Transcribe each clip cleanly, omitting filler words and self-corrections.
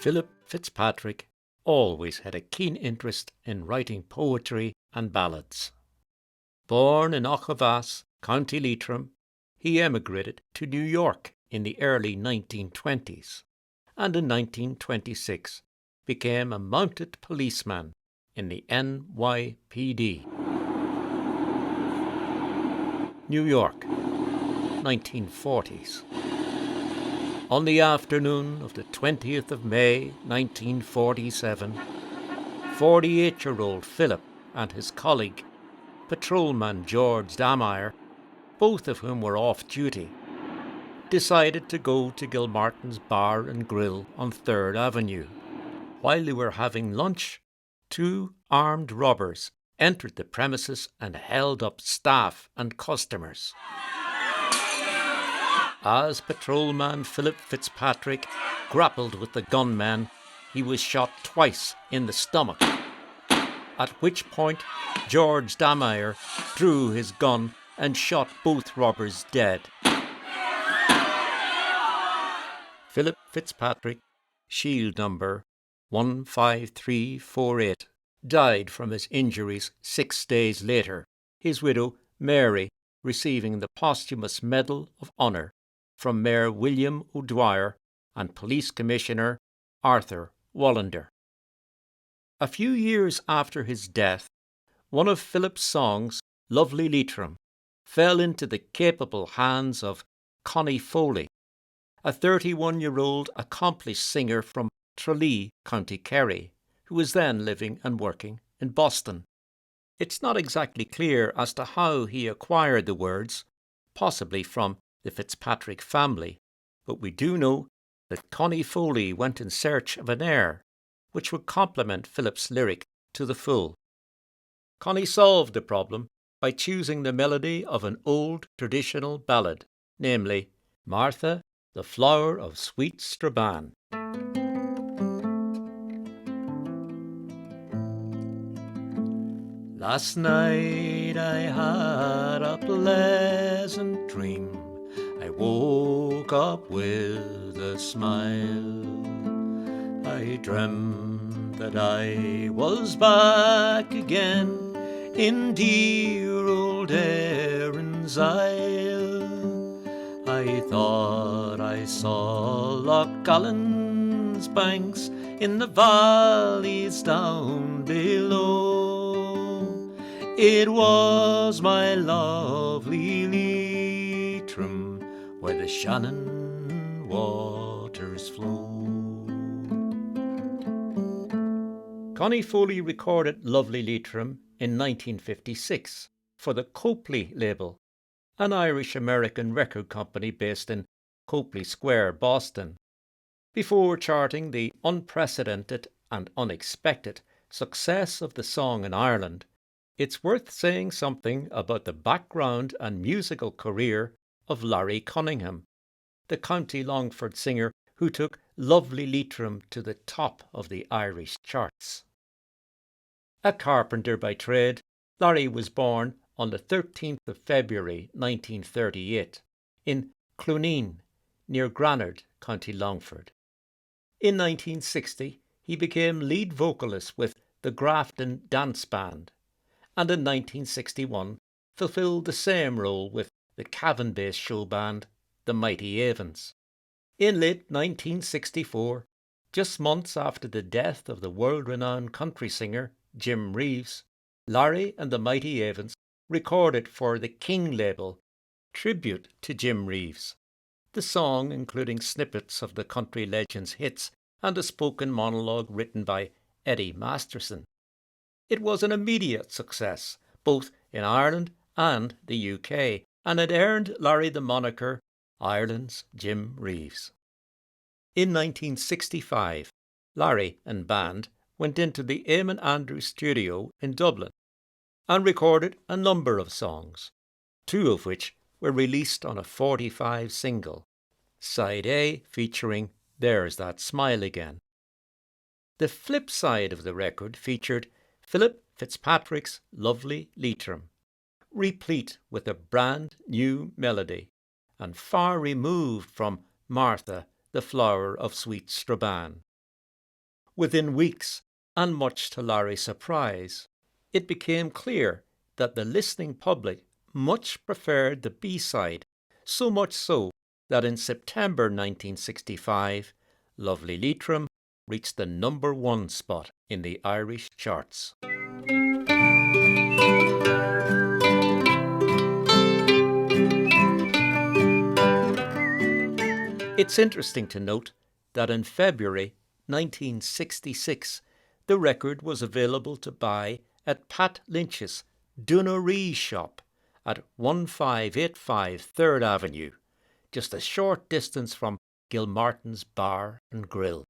Philip Fitzpatrick always had a keen interest in writing poetry and ballads. Born in Auchavass, County Leitrim, he emigrated to New York in the early 1920s and in 1926 became a mounted policeman in the NYPD. New York, 1940s. On the afternoon of the 20th of May 1947, 48-year-old Philip and his colleague, patrolman George Dameyer, both of whom were off duty, decided to go to Gilmartin's Bar and Grill on 3rd Avenue. While they were having lunch, two armed robbers entered the premises and held up staff and customers. As patrolman Philip Fitzpatrick grappled with the gunmen, he was shot twice in the stomach, at which point George Dameyer drew his gun and shot both robbers dead. Philip Fitzpatrick, shield number 15348, died from his injuries 6 days later, his widow Mary receiving the posthumous Medal of Honour from Mayor William O'Dwyer and Police Commissioner Arthur Wallander. A few years after his death, one of Philip's songs, Lovely Leitrim, fell into the capable hands of Connie Foley, a 31-year-old accomplished singer from Tralee, County Kerry, who was then living and working in Boston. It's not exactly clear as to how he acquired the words, possibly from the Fitzpatrick family, but we do know that Connie Foley went in search of an air which would complement Philip's lyric to the full. Connie solved the problem by choosing the melody of an old traditional ballad, namely Martha, the Flower of Sweet Strabane. Last night I had a pleasant dream. I woke up with a smile. I dreamt that I was back again in dear old Erin's Isle. I thought I saw Loch Allen's banks in the valleys down below. It was my lovely Leitrim where the Shannon waters flow. Connie Foley recorded Lovely Leitrim in 1956 for the Copley label, an Irish-American record company based in Copley Square, Boston. Before charting the unprecedented and unexpected success of the song in Ireland, it's worth saying something about the background and musical career of Larry Cunningham, the County Longford singer who took Lovely Leitrim to the top of the Irish charts. A carpenter by trade, Larry was born on the 13th of February 1938 in Cluneen, near Granard, County Longford. In 1960, he became lead vocalist with the Grafton Dance Band, and in 1961 fulfilled the same role with the Cavan-based show band, the Mighty Avens. In late 1964, just months after the death of the world-renowned country singer Jim Reeves, Larry and the Mighty Avens recorded for the King label tribute to Jim Reeves, the song including snippets of the country legend's hits and a spoken monologue written by Eddie Masterson. It was an immediate success, both in Ireland and the UK, and it earned Larry the moniker Ireland's Jim Reeves. In 1965, Larry and band went into the Eamon Andrews studio in Dublin and recorded a number of songs, two of which were released on a 45 single, Side A featuring There's That Smile Again. The flip side of the record featured Philip Fitzpatrick's Lovely Leitrim, replete with a brand new melody and far removed from Martha, the Flower of Sweet Strabane. Within weeks, and much to Larry's surprise, it became clear that the listening public much preferred the B-side, so much so that in September 1965, Lovely Leitrim reached the #1 spot in the Irish charts. It's interesting to note that in February 1966, the record was available to buy at Pat Lynch's Dunaree shop at 1585 3rd Avenue, just a short distance from Gilmartin's Bar and Grill.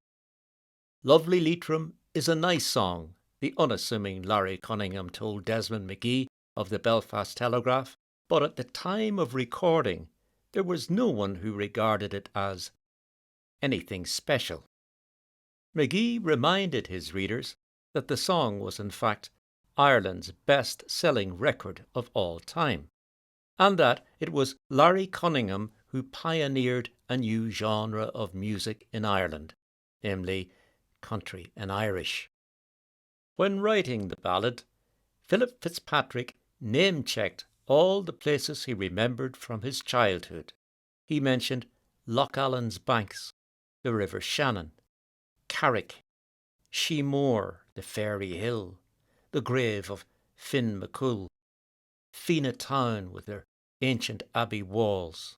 Lovely Leitrim is a nice song, the unassuming Larry Cunningham told Desmond McGee of the Belfast Telegraph, but at the time of recording, there was no one who regarded it as anything special. McGee reminded his readers that the song was in fact Ireland's best-selling record of all time, and that it was Larry Cunningham who pioneered a new genre of music in Ireland, namely country and Irish. When writing the ballad, Philip Fitzpatrick name-checked all the places he remembered from his childhood. He mentioned Loch Allen's banks, the River Shannon, Carrick, Sheemore, the Fairy Hill, the grave of Finn McCool, Fina Town with their ancient abbey walls.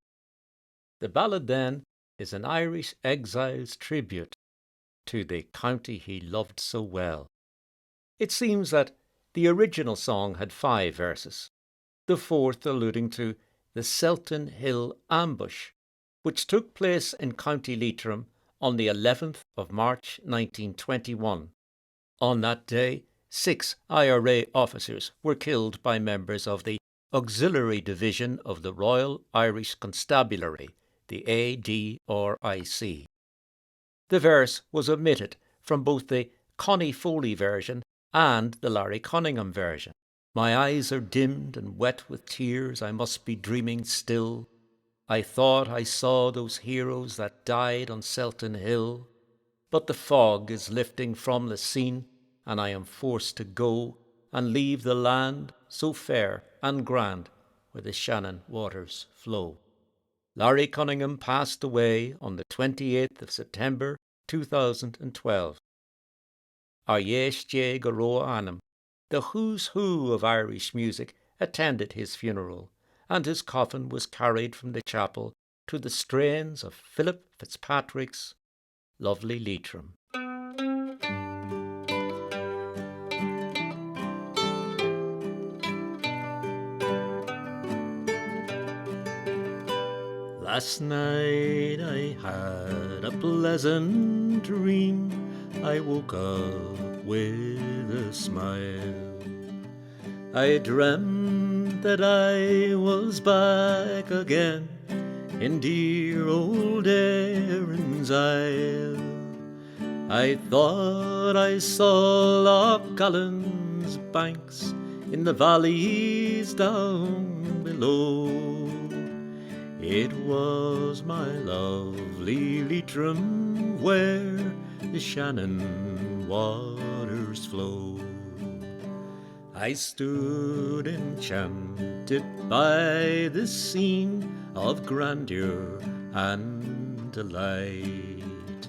The ballad, then, is an Irish exile's tribute to the county he loved so well. It seems that the original song had 5 verses, the 4th alluding to the Selton Hill ambush, which took place in County Leitrim on the 11th of March 1921. On that day, 6 IRA officers were killed by members of the Auxiliary Division of the Royal Irish Constabulary, the ADRIC. The verse was omitted from both the Connie Foley version and the Larry Cunningham version. My eyes are dimmed and wet with tears, I must be dreaming still. I thought I saw those heroes that died on Selton Hill, but the fog is lifting from the scene, and I am forced to go and leave the land so fair and grand where the Shannon waters flow. Larry Cunningham passed away on the 28th of September 2012. Aryesh J. Garoa Anam, the who's who of Irish music, attended his funeral, and his coffin was carried from the chapel to the strains of Philip Fitzpatrick's Lovely Leitrim. Last night I had a pleasant dream. I woke up with a smile. I dreamt that I was back again in dear old Erin's Isle. I thought I saw Loch Allen's banks in the valleys down below. It was my lovely Leitrim where the Shannon waters flow. I stood enchanted by the scene of grandeur and delight.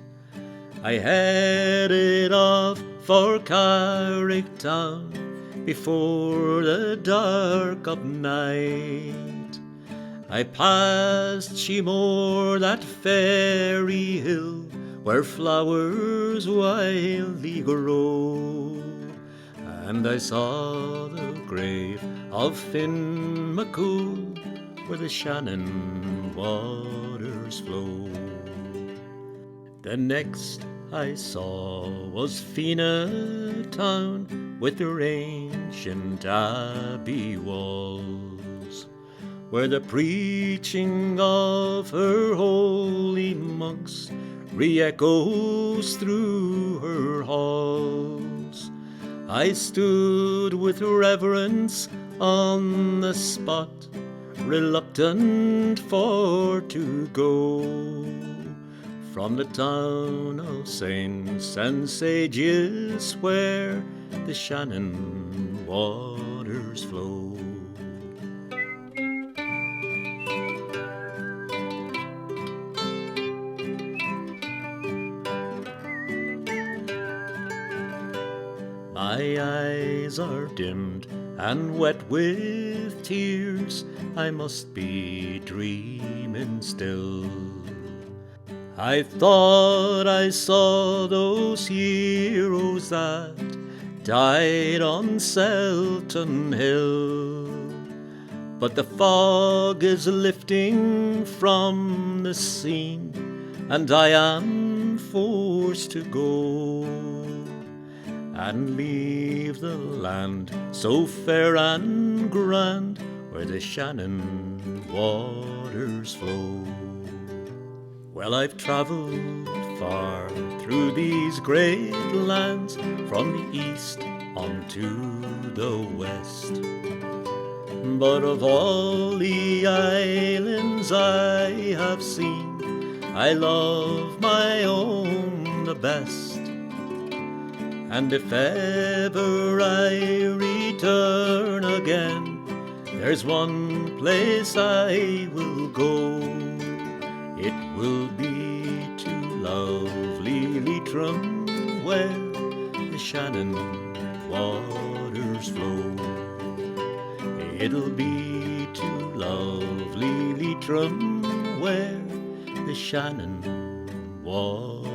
I headed off for Carrick town before the dark of night. I passed Sheemore, that fairy hill where flowers wildly grow, and I saw the grave of Finn McCool where the Shannon waters flow. The next I saw was Fina Town with her ancient abbey walls, where the preaching of her holy monks re-echoes through her halls. I stood with reverence on the spot, reluctant for to go, from the town of saints and sages where the Shannon waters flow. My eyes are dimmed and wet with tears, I must be dreaming still. I thought I saw those heroes that died on Selton Hill, but the fog is lifting from the scene, and I am forced to go and leave the land so fair and grand where the Shannon waters flow. Well, I've travelled far through these great lands, from the east on to the west, but of all the islands I have seen, I love my own the best. And if ever I return again, there's one place I will go. It will be to lovely Leitrim, where the Shannon waters flow. It'll be to lovely Leitrim, where the Shannon waters